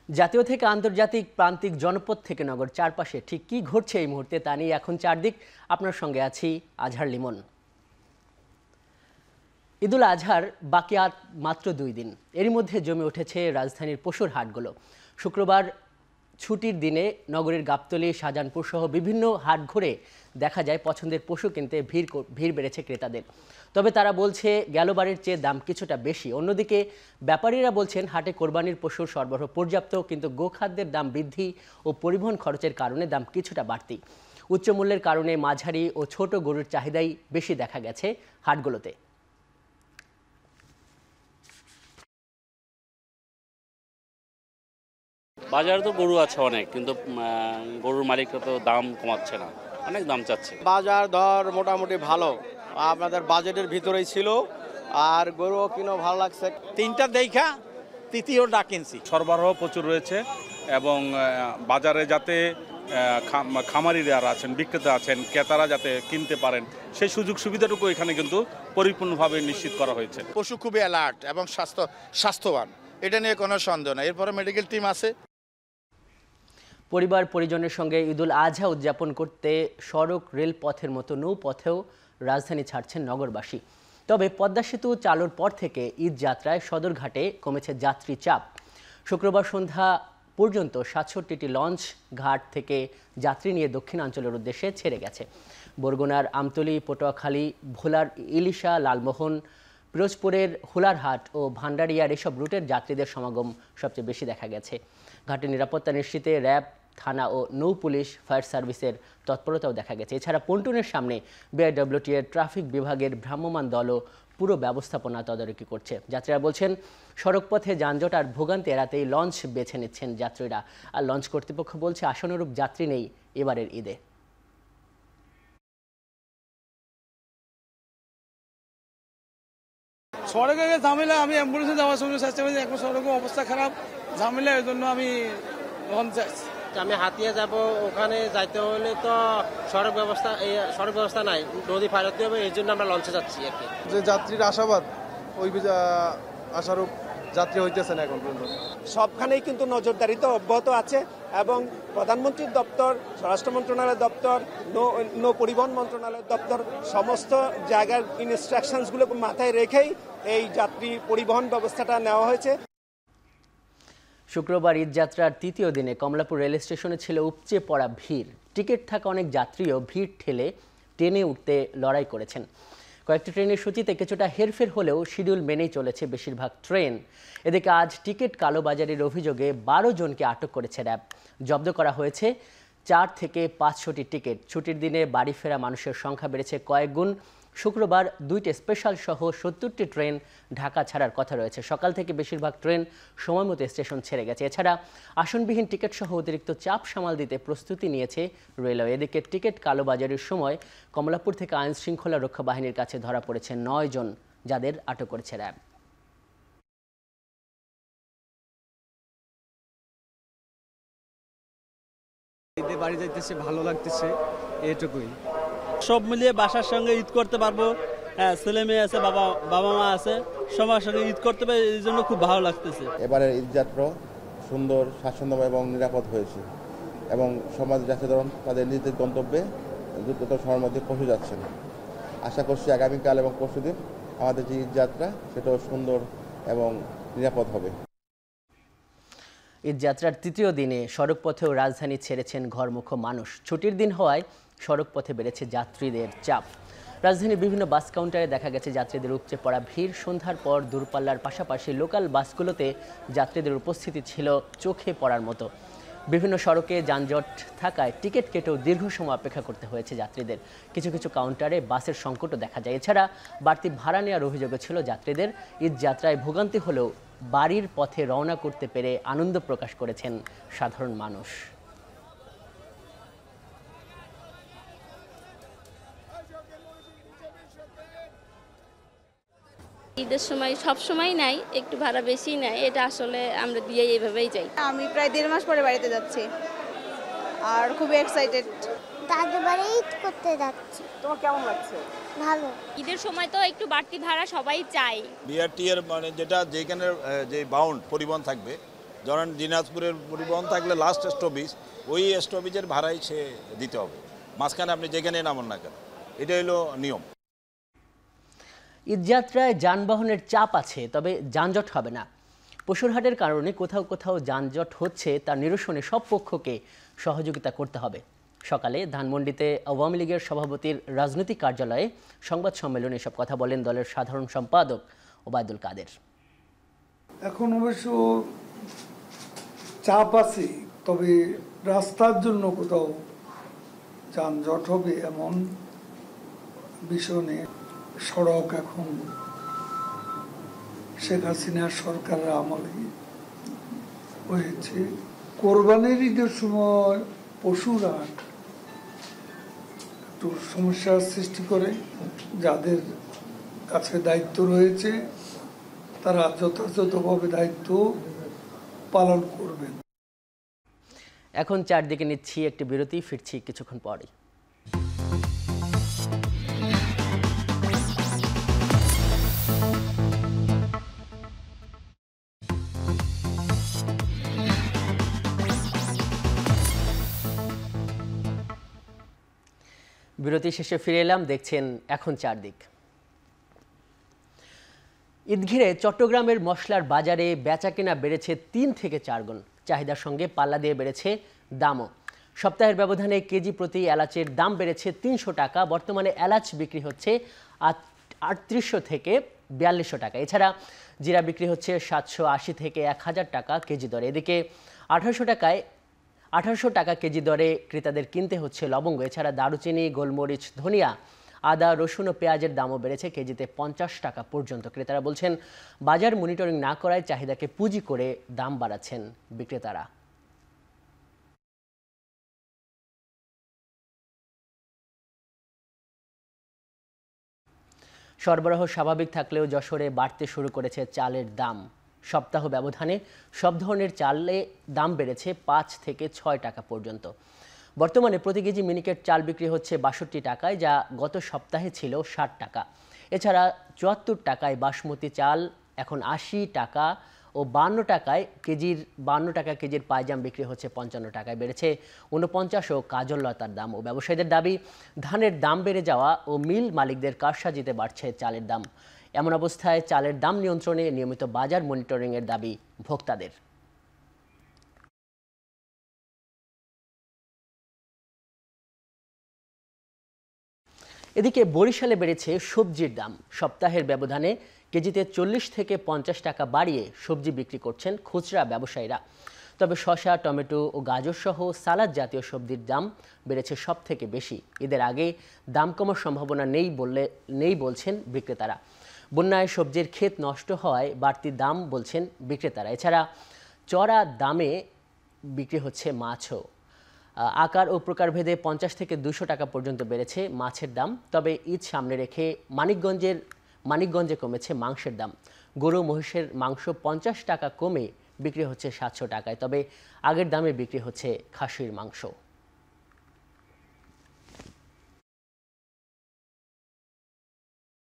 জাতীয় থেকে আন্তর্জাতিক প্রান্তিক জনপদ থেকে নগর চারপাশে ঠিক কি ঘটছে এই মুহূর্তে তা নিয়ে এখন চারদিক আপনার সঙ্গে আছি আজহার লিমন। ঈদুল আজহার বাকি আর মাত্র 2 দিন, এরই মধ্যে জমে উঠেছে রাজধানীর পশুর হাটগুলো। শুক্রবার ছুটির দিনে নগরীর গাবতলী, শাহজাহানপুর সহ বিভিন্ন হাট ঘুরে দেখা যায় পছন্দের পশু কিনতে ভিড় বেড়েছে ক্রেতাদের। তবে তারা বলছে গেলবারের চেয়ে দাম কিছুটা বেশি। অন্যদিকে ব্যাপারীরা বলছেন হাটে কোরবানির পশুর সরবরাহ পর্যাপ্ত, কিন্তু গোখাদ্যের দাম বৃদ্ধি ও পরিবহন খরচের কারণে দাম কিছুটা বাড়তি। উচ্চ মূল্যের কারণে মাঝারি ও ছোট গরুর চাহিদাই বেশি দেখা গেছে হাটগুলোতে। বাজারে তো গরু আছে অনেক, কিন্তু গরুর মালিকরা তো দাম কমাচ্ছে না, অনেক দাম চাচ্ছে। বাজার দর মোটামুটি ভালো, আপনাদের বাজেটের ভিতরেই ছিল। আর গরুও কিনো ভালো লাগছে। 3টা দেখা তৃতীয়টা কিনছি। সরবরাহ প্রচুর রয়েছে এবং বাজারে যাতে খামারিরা আছেন, বিক্রেতা আছেন, ক্রেতারা যাতে কিনতে পারেন সেই সুযোগ সুবিধাটুকু এখানে কিন্তু পরিপূর্ণভাবে নিশ্চিত করা হয়েছে। পশু খুবই অ্যালার্ট এবং স্বাস্থ্যবান, এটা নিয়ে কোনো সন্দেহ নেই। এরপরে মেডিকেল টিম আছে। পরিবার পরিজনের সঙ্গে ঈদুল আজহা উদযাপন করতে সড়ক, রেলপথের মতো নৌপথেও রাজধানী ছাড়ছেন নগরবাসী। তবে পদ্মা সেতু চালুর পর থেকে ঈদ যাত্রায় সদরঘাটে কমেছে যাত্রী চাপ। শুক্রবার সন্ধ্যা পর্যন্ত 67টি লঞ্চ ঘাট থেকে যাত্রী নিয়ে দক্ষিণাঞ্চলের উদ্দেশ্যে ছেড়ে গেছে। বরগুনার আমতলী, পটুয়াখালী, ভোলার ইলিশা, লালমোহন, পিরোজপুরের হুলারহাট ও ভান্ডারিয়ার এসব রুটের যাত্রীদের সমাগম সবচেয়ে বেশি দেখা গেছে। ঘাটের নিরাপত্তা নিশ্চিতে র্যাব, থানা ও নৌ পুলিশ, ফায়ার সার্ভিসের তৎপরতাও দেখা গেছে। এছাড়া পন্টুনের সামনে বিআরডব্লিউটি এর ট্রাফিক বিভাগের ভ্রাম্যমাণ দলও পুরো ব্যবস্থাপনা তদারকি করছে। যাত্রীরা বলছেন সড়কপথে যানজট আর ভোগান্তি এড়াতেই লঞ্চ বেছে নিচ্ছেন যাত্রীরা। আর লঞ্চ কর্তৃপক্ষ বলছে আশানুরূপ যাত্রী নেই এবারের ঈদে। সড়কের ঝামেলা, আমি অ্যাম্বুলেন্সে যাওয়ার সময় চেষ্টা করছি, এখন সড়কের অবস্থা খারাপ, ঝামেলা, এই জন্য আমি লঞ্চ চাইছি। আমি হাতিয়া যাব, ওখানে যাইতে হলে তো সড়ক ব্যবস্থা নাই, নদী পার হতে হবে, এই জন্য আমরা লঞ্চে যাচ্ছি আর কি। যে যাত্রীর আশাবাদ, ওই আশারূপ যাত্রী হইতেছে না এখন পর্যন্ত। সবখানেই কিন্তু নজরদারি তো অব্যাহত আছে এবং প্রধানমন্ত্রীর দপ্তর, স্বরাষ্ট্র মন্ত্রণালয়ের দপ্তর, নৌ পরিবহন মন্ত্রণালয়ের দপ্তর সমস্ত জায়গার ইনস্ট্রাকশনসগুলো মাথায় রেখেই এই যাত্রী পরিবহন ব্যবস্থাটা নেওয়া হয়েছে। শুক্রবার ঈদযাত্রার 3য় দিনে কমলাপুর রেল স্টেশনে ছিল উপচে পড়া ভিড়। টিকিট থাকা অনেক যাত্রীও ভিড় ঠেলে ট্রেনে উঠতে লড়াই করেছেন। কয়েকটি ট্রেনের সূচিতে কিছুটা হেরফের হলেও শিডিউল মেনেই চলেছে বেশিরভাগ ট্রেন। এদিকে আজ টিকিট কালোবাজারির অভিযোগে 12 জনকে আটক করেছে র্যাব। জব্দ করা হয়েছে 4 থেকে 500টি টিকিট। ছুটির দিনে বাড়ি ফেরা মানুষের সংখ্যা বেড়েছে কয়েক গুণ। শুক্রবার 2টি স্পেশাল সহ 70টি ট্রেন ঢাকা ছাড়ার কথা রয়েছে। সকাল থেকে বেশিরভাগ ট্রেন সময়মতো স্টেশন ছেড়ে গেছে। এছাড়া আসনবিহীন টিকিট সহ অতিরিক্ত চাপ সামাল দিতে প্রস্তুতি নিয়েছে রেলওয়ে। এদিকে টিকিট কালোবাজারির সময় কমলাপুর থেকে আইন শৃঙ্খলা রক্ষা বাহিনীর কাছে ধরা পড়েছে 9 জন, যাদের আটক করেছে র্যাব। ঈদে বাড়ি যাইতেছে, ভালো লাগতেছে, এটুকুই। সব মিলিয়ে বাসার সঙ্গে ঈদ করতে পারবো। হ্যাঁ, ছেলে মেয়ে আছে, বাবা মা আছে, সবার সঙ্গে ঈদ করতে পারে, এই জন্য খুব ভালো লাগতেছে। এবারের ঈদযাত্রা সুন্দর, স্বাচ্ছন্দ্যময় এবং নিরাপদ হয়েছে এবং সমাজ যাত্রীগণ তাদের নিজ গন্তব্যে দ্রুত সময়ের মধ্যে পৌঁছে যাচ্ছেন। আশা করছি আগামীকাল এবং পরশুদিন আমাদের যে ঈদযাত্রা সেটাও সুন্দর এবং নিরাপদ হবে। ঈদযাত্রার 3য় দিনে সড়কপথেও রাজধানী ছেড়েছেন ঘরমুখো মানুষ। ছুটির দিন হওয়ায় সড়কপথে বেড়েছে যাত্রীদের চাপ। রাজধানীর বিভিন্ন বাস কাউন্টারে দেখা গেছে যাত্রীদের উপচে পড়া ভিড়। সন্ধ্যার পর দূরপাল্লার পাশাপাশি লোকাল বাসগুলোতে যাত্রীদের উপস্থিতি ছিল চোখে পড়ার মতো। বিভিন্ন সড়কে যানজট থাকায় টিকিট কেটেও দীর্ঘ সময় অপেক্ষা করতে হয়েছে যাত্রীদের। কিছু কিছু কাউন্টারে বাসের সংকটও দেখা যায়। এছাড়া বাড়তি ভাড়া নেওয়ার অভিযোগও ছিল যাত্রীদের। ঈদযাত্রায় ভোগান্তি হলেও বাড়ির পথে রওনা করতে পেরে আনন্দ প্রকাশ করেছেন সাধারণ মানুষ। ঈদের সময় সব সময় নাই, একটু ভাড়া বেশি নেয়, এটা আসলে আমরা দিয়ে এইভাবেই যাই। আমি প্রায় 1.5 মাস পরে বাড়িতে যাচ্ছি আর খুবই এক্সাইটেড। দাদু বাড়ি ঈদ করতে যাচ্ছি। তোমার কেমন লাগছে? ভালো। ঈদের সময় তো একটু বাড়তি ভাড়া সবাই চাই। বিআরটি এর মানে যেটা যেখানে যে বাউন্ড পরিবহন থাকবে ধরেন দিনাজপুরের পরিবহন থাকলে লাস্ট স্টপেজ, ওই স্টপেজের ভাড়াই সে দিতে হবে, মাঝখানে আপনি যেখানে নামান না কেন, এটা হলো নিয়ম। ঈদযাত্রায় যানবাহনের চাপ আছে, তবে যানজট হবে না। পশুরহাটের কারণে কোথাও কোথাও যানজট হচ্ছে, তা নিরসনে সব পক্ষকে সহযোগিতা করতে হবে। সকালে ধানমন্ডিতে আওয়ামী লীগের সভাপতির রাজনৈতিক কার্যালয়ে সংবাদ সম্মেলনে এসব কথা বলেন দলের সাধারণ সম্পাদক ওবায়দুল কাদের। এখন অবশ্য চাপ আছে, তবে রাস্তার জন্য কোথাও যানজট হবে এমন বিষয় নেই। সড়ক এখন শেখ হাসিনার সরকারের আমলে হয়েছে। কোরবানির ঈদের সময় পশুরহাট একটু সমস্যার সৃষ্টি করে। যাদের কাছে দায়িত্ব রয়েছে তারা যথাযথভাবে দায়িত্ব পালন করবেন। এখন চারদিকে নিচ্ছি একটি বিরতি, ফিরছি কিছুক্ষণ পরে। বিরতি শেষে ফিরে এলাম, দেখছেন এখন চারদিক। ঈদ ঘিরে চট্টগ্রামের মশলার বাজারে বেচাকেনা বেড়েছে 3 থেকে 4 গুণ। চাহিদার সঙ্গে পাল্লা দিয়ে বেড়েছে দামও। সপ্তাহের ব্যবধানে কেজি প্রতি এলাচের দাম বেড়েছে 300 টাকা। বর্তমানে এলাচ বিক্রি হচ্ছে 3800 থেকে 4200 টাকা। এছাড়া জিরা বিক্রি হচ্ছে 780 থেকে 1000 টাকা কেজি দরে। এদিকে 1800 টাকা কেজি দরে ক্রেতাদের কিনতে হচ্ছে লবঙ্গ। এছাড়া দারুচিনি, গোলমরিচ, ধনিয়া, আদা, রসুন ও পেঁয়াজের দামও বেড়েছে কেজিতে 50 টাকা পর্যন্ত। ক্রেতারা বলছেন, বাজার মনিটরিং না করায় চাহিদাকে পুঁজি করে দাম বাড়াচ্ছেন বিক্রেতারা। সরবরাহ স্বাভাবিক থাকলেও যশোরে বাড়তে শুরু করেছে চালের দাম। সপ্তাহ ব্যবধানে সব ধরনের চালে দাম বেড়েছে 5 থেকে 6 টাকা পর্যন্ত। বর্তমানে প্রতি কেজি মিনিকেট চাল বিক্রি হচ্ছে 62 টাকায়, যা গত সপ্তাহে ছিল 60 টাকা। এছাড়া 74 টাকায় বাসমতি চাল এখন 80 টাকা ও 52 টাকা কেজির পায়জাম বিক্রি হচ্ছে 55 টাকায়। বেড়েছে 49 ও কাজল লতার দাম। ও ব্যবসায়ীদের দাবি, ধানের দাম বেড়ে যাওয়া ও মিল মালিকদের কারসাজিতে বাড়ছে চালের দাম। এমন অবস্থায় চালের দাম নিয়ন্ত্রণে নিয়মিত বাজার মনিটরিংয়ের দাবি ভোক্তাদের। এদিকে বরিশালে বেড়েছে সবজির দাম। সপ্তাহের ব্যবধানে কেজিতে 40 থেকে 50 টাকা বাড়িয়ে সবজি বিক্রি করছেন খুচরা ব্যবসায়ীরা। তবে শসা, টমেটো ও গাজর সহ সালাদ জাতীয় সবজির দাম বেড়েছে সব থেকে বেশি। ঈদের আগে দাম কমার সম্ভাবনা নেই বলছেন বিক্রেতারা। বন্যায় সবজির ক্ষেত নষ্ট হওয়ায় বাড়তি দাম বলছেন বিক্রেতারা। এছাড়া চড়া দামে বিক্রি হচ্ছে মাছও। আকার ও প্রকারভেদে 50 থেকে 200 টাকা পর্যন্ত বেড়েছে মাছের দাম। তবে ঈদ সামনে রেখে মানিকগঞ্জে কমেছে মাংসের দাম। গরু মহিষের মাংস 50 টাকা কমে বিক্রি হচ্ছে 700 টাকায়। তবে আগের দামে বিক্রি হচ্ছে খাসির মাংস।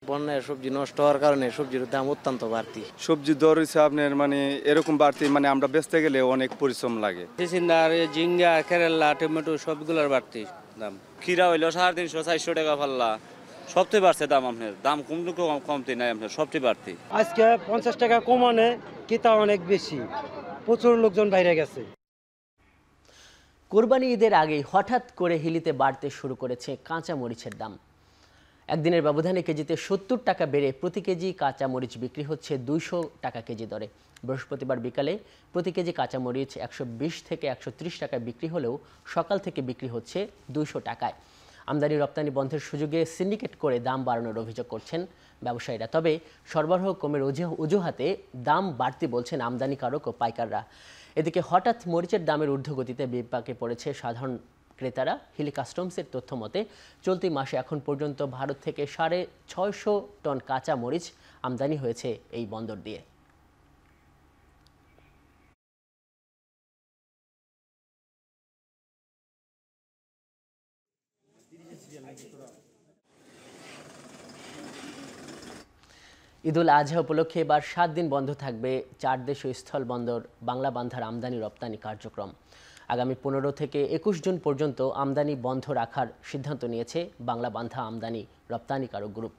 বন্যায় সবজি নষ্ট হওয়ার কারণে সবজির দাম অত্যন্ত বাড়তি। সবজির দর হচ্ছে আপনার এরকম বাড়তি, আমরা বেচতে গেলে অনেক পরিশ্রম লাগে। চিচিন্দার, ঝিঙ্গা, কেরালা, টমেটো সবগুলোর বাড়তি দাম। খিরা হইলো 350-400 টাকা পাল্লা, সবচেয়ে বাড়ছে দাম। আপনার দাম কমতে নাই, আপনার সবচেয়ে বাড়তি। আজকে 50 টাকা কমানে কিতা অনেক বেশি, প্রচুর লোকজন বাইরে গেছে। কোরবানি ঈদের আগেই হঠাৎ করে হিলিতে বাড়তে শুরু করেছে কাঁচা মরিচের দাম। একদিনের ব্যবধানে কেজিতে 70 টাকা বেড়ে প্রতি কেজি কাঁচা মরিচ বিক্রি হচ্ছে 200 টাকা কেজি দরে। বৃহস্পতিবার বিকালে প্রতি কেজি কাঁচা মরিচ 120 থেকে 130 টাকায় বিক্রি হলেও সকাল থেকে বিক্রি হচ্ছে 200 টাকায়। আমদানি রপ্তানি বন্ধের সুযোগে সিন্ডিকেট করে দাম বাড়ানোর অভিযোগ করছেন ব্যবসায়ীরা। তবে সরবরাহ কমের অজুহাতে দাম বাড়তি বলছেন আমদানিকারক ও পাইকাররা। এদিকে হঠাৎ মরিচের দামের ঊর্ধ্বগতিতে বিপাকে পড়েছে সাধারণ ক্রেতারা। হিলি কাস্টমসের তথ্য মতে চলতি মাসে এখন পর্যন্ত ভারত থেকে 650 টন কাঁচা মরিচ আমদানি হয়েছে এই বন্দর দিয়ে। ঈদুল আজহা উপলক্ষে এবার 7 দিন বন্ধ থাকবে 4 দেশীয় স্থলবন্দর বাংলা বান্ধার আমদানি রপ্তানি কার্যক্রম। আগামী 15 থেকে 21 জুন পর্যন্ত আমদানি বন্ধ রাখার সিদ্ধান্ত নিয়েছে বাংলা বান্ধা আমদানি রপ্তানিকারক গ্রুপ।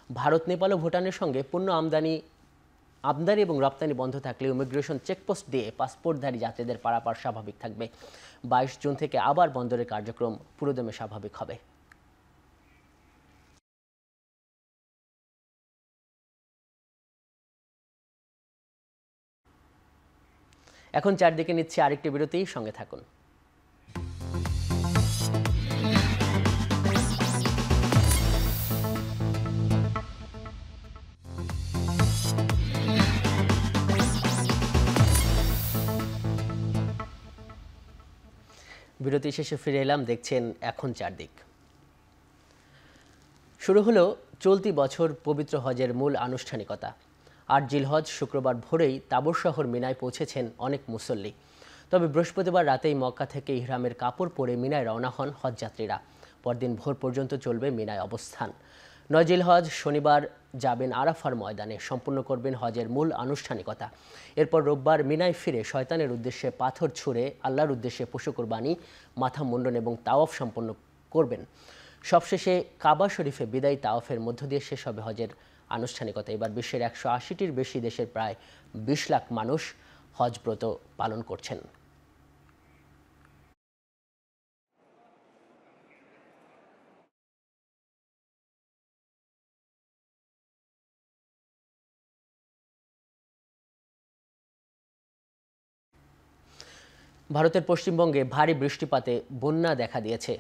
ভারত, নেপাল ও ভুটানের সঙ্গে পণ্য আমদানি এবং রপ্তানি বন্ধ থাকলে ইমিগ্রেশন চেকপোস্ট দিয়ে পাসপোর্টধারী যাত্রীদের পারাপার স্বাভাবিক থাকবে। 22 জুন থেকে আবার বন্দরের কার্যক্রম পুরোদমে স্বাভাবিক হবে। এখন চারদিকে নিচ্ছে আরেকটি বিরতি, সঙ্গে থাকুন। বিরতি শেষে ফিরে এলাম, দেখছেন এখন চারদিক। শুরু হলো চলতি বছর পবিত্র হজের মূল আনুষ্ঠানিকতা। 8 জিলহজ শুক্রবার ভোরেই তাবর শহর মিনায় পৌঁছেছেন অনেক মুসল্লি। তবে বৃহস্পতিবার রাতেই মক্কা থেকে ইহরামের কাপড় পরে মিনায় রওনা হন হজযাত্রীরা। পরদিন ভোর পর্যন্ত চলবে মিনায় অবস্থান। 9 জিলহজ শনিবার যাবেন আরাফার ময়দানে, সম্পূর্ণ করবেন হজের মূল আনুষ্ঠানিকতা। এরপর রোববার মিনায় ফিরে শয়তানের উদ্দেশ্যে পাথর ছুঁড়ে আল্লাহর উদ্দেশ্যে পশু কোরবানি, মাথা মুন্ডন এবং তাওয়াফ সম্পন্ন করবেন। সবশেষে কাবা শরীফে বিদায়ী তাওয়াফের মধ্য দিয়ে শেষ হবে হজের আনুষ্ঠানিকতা। এবার বিশ্বের 180টির বেশি দেশের প্রায় 20 লাখ মানুষ হজ ব্রত পালন করছেন। ভারতের পশ্চিমবঙ্গে ভারী বৃষ্টিপাতে বন্যা দেখা দিয়েছে।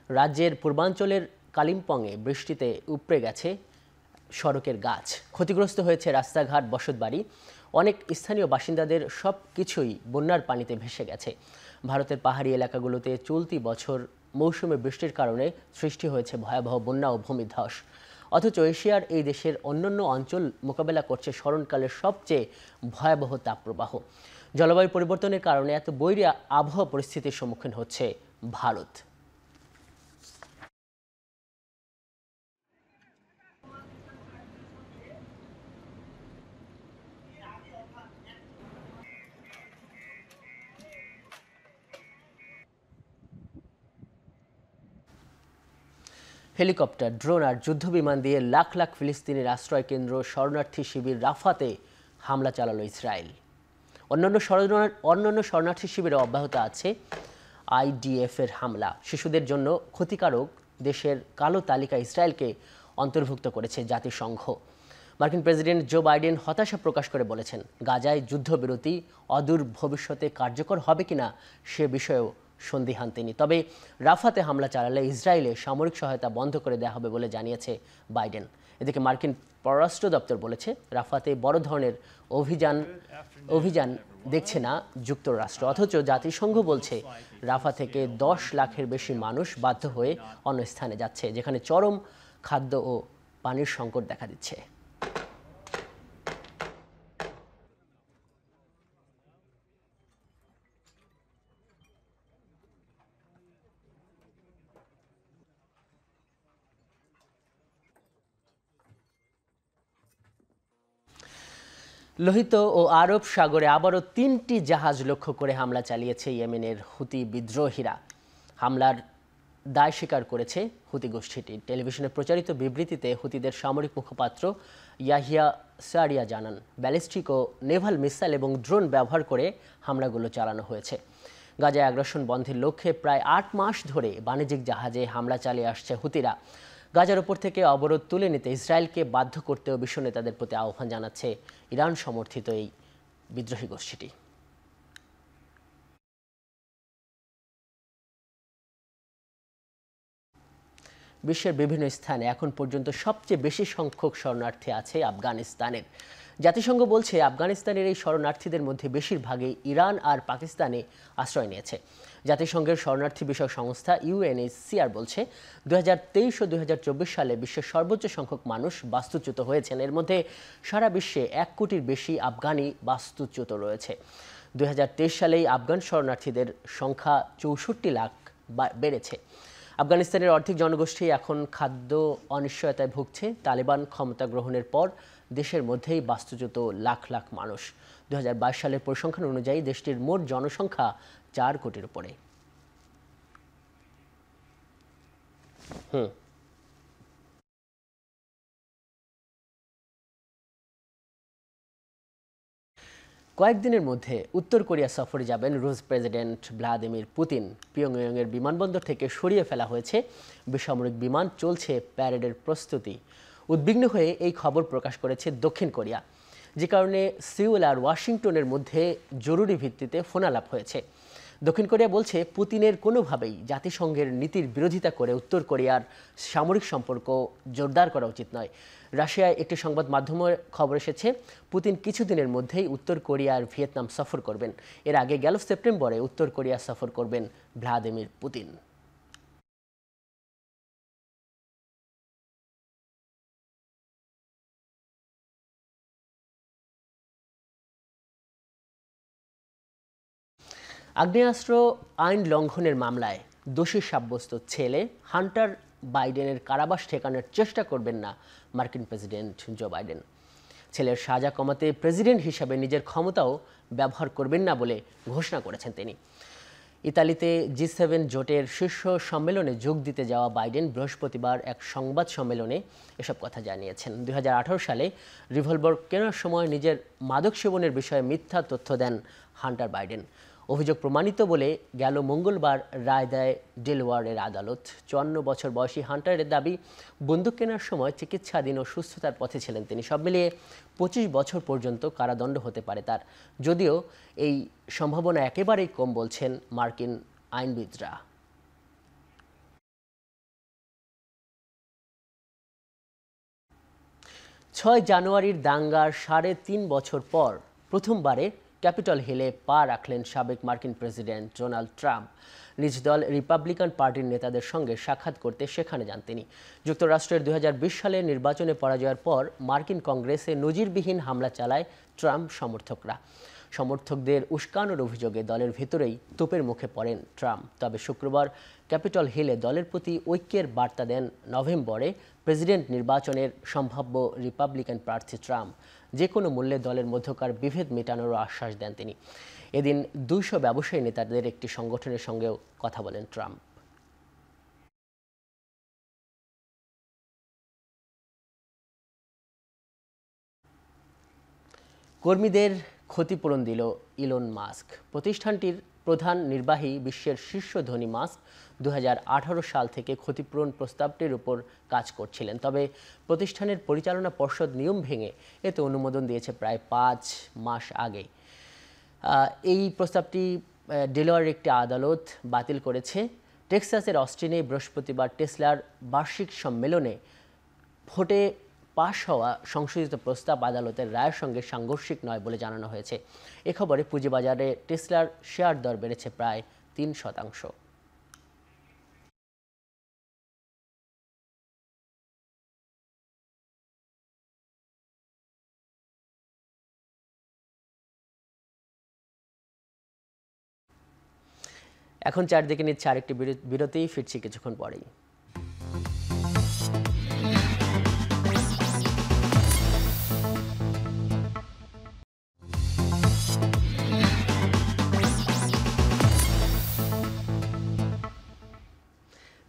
রাজ্যের পূর্বাঞ্চলের কালিম্পংয়ে বৃষ্টিতে উপড়ে গেছে সড়কের গাছ, ক্ষতিগ্রস্ত হয়েছে রাস্তাঘাট, বসতবাড়ি। অনেক স্থানীয় বাসিন্দাদের সব কিছুই বন্যার পানিতে ভেসে গেছে। ভারতের পাহাড়ি এলাকাগুলোতে চলতি বছর মৌসুমে বৃষ্টির কারণে সৃষ্টি হয়েছে ভয়াবহ বন্যা ও ভূমিধস। অথচ এশিয়ার এই দেশের অন্যান্য অঞ্চল মোকাবেলা করছে স্মরণকালের সবচেয়ে ভয়াবহ তাপপ্রবাহ। জলবায়ু পরিবর্তনের কারণে এত বৈরী আবহাওয়া পরিস্থিতির সম্মুখীন হচ্ছে ভারত। হেলিকপ্টার, ড্রোন আর যুদ্ধবিমান দিয়ে লাখ লাখ ফিলিস্তিনের আশ্রয় কেন্দ্র শরণার্থী শিবির রাফাতে হামলা চালালো ইসরায়েল। অন্যান্য শরণার্থী শিবিরে অব্যাহত আছে আইডিএফের হামলা। শিশুদের জন্য ক্ষতিকারক দেশের কালো তালিকা ইসরায়েলকে অন্তর্ভুক্ত করেছে জাতিসংঘ। মার্কিন প্রেসিডেন্ট জো বাইডেন হতাশা প্রকাশ করে বলেছেন, গাজায় যুদ্ধবিরতি অদূর ভবিষ্যতে কার্যকর হবে কিনা সে বিষয়েও সন্দিহান তিনি। তবে রাফাতে হামলা চালালে ইসরায়েলে সামরিক সহায়তা বন্ধ করে দেওয়া হবে বলে জানিয়েছে বাইডেন। এদিকে মার্কিন পররাষ্ট্র দপ্তর বলেছে, রাফাতে বড় ধরনের অভিযান দেখছে না যুক্তরাষ্ট্র। অথচ জাতিসংঘ বলছে রাফা থেকে 10 লাখের বেশি মানুষ বাধ্য হয়ে অন্য স্থানে যাচ্ছে, যেখানে চরম খাদ্য ও পানির সংকট দেখা দিচ্ছে। লোহিত ও আরব সাগরে আবারও 3টি জাহাজ লক্ষ্য করে হামলা চালিয়েছে ইয়েমেনের হুতি বিদ্রোহীরা। হামলার দায় স্বীকার করেছে হুতি গোষ্ঠীটি। টেলিভিশনে প্রচারিত বিবৃতিতে হুতিদের সামরিক মুখপাত্র ইয়াহিয়া সারিয়া জানান, ব্যালিস্টিক ও নেভাল মিসাইল এবং ড্রোন ব্যবহার করে হামলাগুলো চালানো হয়েছে। গাজায় আগ্রাসন বন্ধের লক্ষ্যে প্রায় 8 মাস ধরে বাণিজ্যিক জাহাজে হামলা চালিয়ে আসছে হুতিরা। গাজার ওপর থেকে অবরোধ তুলে নিতে ইসরায়েলকে বাধ্য করতেও বিশ্ব নেতাদের প্রতি আহ্বান জানাচ্ছে ইরান সমর্থিত এই বিদ্রোহী গোষ্ঠীটি। বিশ্বের বিভিন্ন স্থানে এখন পর্যন্ত সবচেয়ে বেশি সংখ্যক শরণার্থী আছে আফগানিস্তানের। জাতিসংঘ বলছে, আফগানিস্তানের এই শরণার্থীদের মধ্যে বেশিরভাগই ইরান আর পাকিস্তানে আশ্রয় নিয়েছে। জাতিসংঘের শরণার্থী বিষয়ক সংস্থা ইউএনএইচসিআর বলছে, 2023 ও 2024 সালে বিশ্বের সর্বোচ্চ সংখ্যক মানুষ বাস্তুচ্যুত হয়েছেন। এর মধ্যে সারা বিশ্বে 1 কোটির বেশি আফগানি বাস্তুচ্যুত রয়েছে। 2023 সালেই আফগান শরণার্থীদের সংখ্যা 64 লাখ বেড়েছে। আফগানিস্তানের অর্ধেক জনগোষ্ঠী এখন খাদ্য অনিশ্চয়তায় ভুগছে। তালেবান ক্ষমতা গ্রহণের পর দেশের মধ্যেই বাস্তুচ্যুত লাখ লাখ মানুষ। 2022 সালের পরিসংখ্যান অনুযায়ী দেশটির মোট জনসংখ্যা 4 কোটির উপরে। কয়েকদিনের মধ্যে উত্তর কোরিয়া সফরে যাবেন রুশ প্রেসিডেন্ট ভ্লাদিমির পুতিন। পিয়ংইয়ংয়ের বিমানবন্দর থেকে সরিয়ে ফেলা হয়েছে বেসামরিক বিমান, চলছে প্যারেডের প্রস্তুতি। উদ্বিগ্ন হয়ে এই খবর প্রকাশ করেছে দক্ষিণ কোরিয়া, যে কারণে সিউল আর ওয়াশিংটনের মধ্যে জরুরি ভিত্তিতে ফোনালাপ হয়েছে। দক্ষিণ কোরিয়া বলছে পুতিনের কোনোভাবেই জাতিসংঘের নীতির বিরোধিতা করে উত্তর কোরিয়ার সামরিক সম্পর্ক জোরদার করা উচিত নয়। রাশিয়ায় একটি সংবাদ মাধ্যমে খবর এসেছে পুতিন কিছুদিনের মধ্যেই উত্তর কোরিয়ার ভিয়েতনাম সফর করবেন। এর আগে গেল সেপ্টেম্বরে উত্তর কোরিয়া সফর করবেন ভ্লাদিমির পুতিন। আগ্নেয়াস্ত্র আইন লঙ্ঘনের মামলায় দোষী সাব্যস্ত ছেলে হান্টার বাইডেনের কারাবাস ঠেকানোর চেষ্টা করবেন না মার্কিন প্রেসিডেন্ট জো বাইডেন। ছেলের সাজা কমাতে প্রেসিডেন্ট হিসাবে নিজের ক্ষমতাও ব্যবহার করবেন না বলে ঘোষণা করেছেন তিনি। ইতালিতে G7 জোটের শীর্ষ সম্মেলনে যোগ দিতে যাওয়া বাইডেন বৃহস্পতিবার এক সংবাদ সম্মেলনে এসব কথা জানিয়েছেন। 2018 সালে রিভলভার কেনার সময় নিজের মাদক সেবনের বিষয়ে মিথ্যা তথ্য দেন হান্টার বাইডেন। অভিযোগ প্রমাণিত বলে গেল মঙ্গলবার রায় দেয় ডেলওয়ারের আদালত। 54 বছর বয়সী হান্টারের দাবি, বন্দুক কেনার সময় চিকিৎসাধীন ও সুস্থতার পথে ছিলেন তিনি। সব মিলিয়ে 25 বছর পর্যন্ত কারাদণ্ড হতে পারে তার, যদিও এই সম্ভাবনা একেবারেই কম বলছেন মার্কিন আইনবিদরা। ছয় জানুয়ারির দাঙ্গার 3.5 বছর পর প্রথমবারে ক্যাপিটল হিলে পা রাখলেন সাবেক মার্কিন প্রেসিডেন্ট ডোনাল্ড ট্রাম্প। নিজ দল রিপাবলিকান পার্টির নেতাদের সঙ্গে সাক্ষাৎ করতে সেখানে যান তিনি। যুক্তরাষ্ট্রের 2020 সালে নির্বাচনে পরাজয়ের পর মার্কিন কংগ্রেসে নজিরবিহীন হামলা চালায় ট্রাম্প সমর্থকরা। সমর্থকদের উস্কানোর অভিযোগে দলের ভেতরেই তোপের মুখে পড়েন ট্রাম্প। তবে শুক্রবার ক্যাপিটল হিলে দলের প্রতি ঐক্যের বার্তা দেন নভেম্বরে প্রেসিডেন্ট নির্বাচনের সম্ভাব্য রিপাবলিকান প্রার্থী ট্রাম্প। যে কোনো মূল্যে দলের মধ্যকার বিভেদ মেটানোরও আশ্বাস দেন তিনি। এদিন 200 ব্যবসায়ী নেতাদের একটি সংগঠনের সঙ্গেও কথা বলেন ট্রাম্প। কর্মীদের ক্ষতিপূরণ দিল ইলন মাস্ক। প্রতিষ্ঠানটির প্রধান নির্বাহী বিশ্বের শীর্ষ ধনী মাস্ক 2018 সাল থেকে ক্ষতিপূরণ প্রস্তাবটির উপর কাজ করছিলেন। তবে প্রতিষ্ঠানের পরিচালনা পর্ষদ নিয়ম ভেঙে এতে অনুমোদন দিয়েছে প্রায় 5 মাস আগে। এই প্রস্তাবটি ডেলওয়ারের একটি আদালত বাতিল করেছে। টেক্সাসের অস্টিনে বৃহস্পতিবার টেসলার বার্ষিক সম্মেলনে ভোটে পাশ হওয়া সংশোধিত প্রস্তাব আদালতের রায়ের সঙ্গে সাংঘর্ষিক নয় বলে জানানো হয়েছে। এ খবরে পুঁজিবাজারে টেসলার শেয়ার দর বেড়েছে প্রায় 3%। এখন চারদিকে নিচ্ছে আরেকটি বিরতি, ফিরছি কিছুক্ষণ পরেই।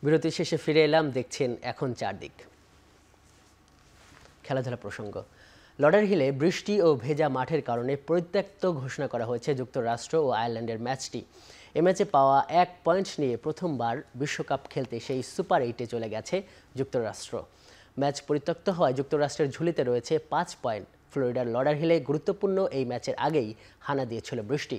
বিরতি শেষে ফিরে এলাম, দেখছেন এখন চারদিক। খেলাধুলা প্রসঙ্গ। লর্ডার হিলে বৃষ্টি ও ভেজা মাঠের কারণে পরিত্যক্ত ঘোষণা করা হয়েছে যুক্তরাষ্ট্র ও আয়ারল্যান্ডের ম্যাচটি। এ ম্যাচে পাওয়া 1 পয়েন্ট নিয়ে প্রথমবার বিশ্বকাপ খেলতে সেই সুপার 8-এ চলে গেছে যুক্তরাষ্ট্র। ম্যাচ পরিত্যক্ত হওয়ায় যুক্তরাষ্ট্রের ঝুলিতে রয়েছে 5 পয়েন্ট। ফ্লোরিডার লর্ডার হিলে গুরুত্বপূর্ণ এই ম্যাচের আগেই হানা দিয়েছিল বৃষ্টি।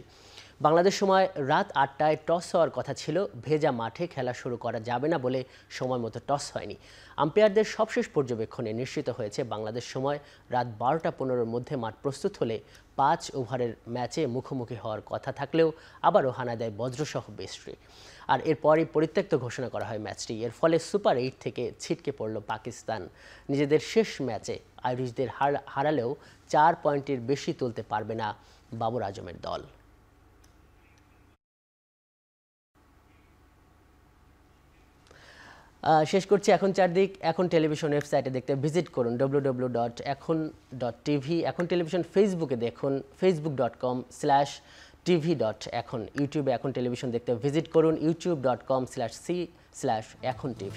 বাংলাদেশ সময় রাত 8টায় টস হওয়ার কথা ছিল। ভেজা মাঠে খেলা শুরু করা যাবে না বলে সময় মতো টস হয়নি। আম্পায়ারদের সবশেষ পর্যবেক্ষণে নিশ্চিত হয়েছে বাংলাদেশ সময় রাত 12টা 15-র মধ্যে মাঠ প্রস্তুত হলে 5 ওভারের ম্যাচে মুখোমুখি হওয়ার কথা থাকলেও আবারও হানা দেয় বজ্রসহ বৃষ্টি। আর এরপরই পরিত্যক্ত ঘোষণা করা হয় ম্যাচটি। এর ফলে সুপার 8 থেকে ছিটকে পড়ল পাকিস্তান। নিজেদের শেষ ম্যাচে আইরিশদের হারালেও 4 পয়েন্টের বেশি তুলতে পারবে না বাবর আজমের দল। শেষ করছি এখন চারদিক। এখন টেলিভিশন ওয়েবসাইটে দেখতে ভিজিট করুন www.ekhon.tv। এখন টেলিভিশন ফেসবুকে দেখুন facebook.com/tv.ekhon। ইউটিউবে এখন টেলিভিশন দেখতে ভিজিট করুন youtube.com/c/ekhon tv।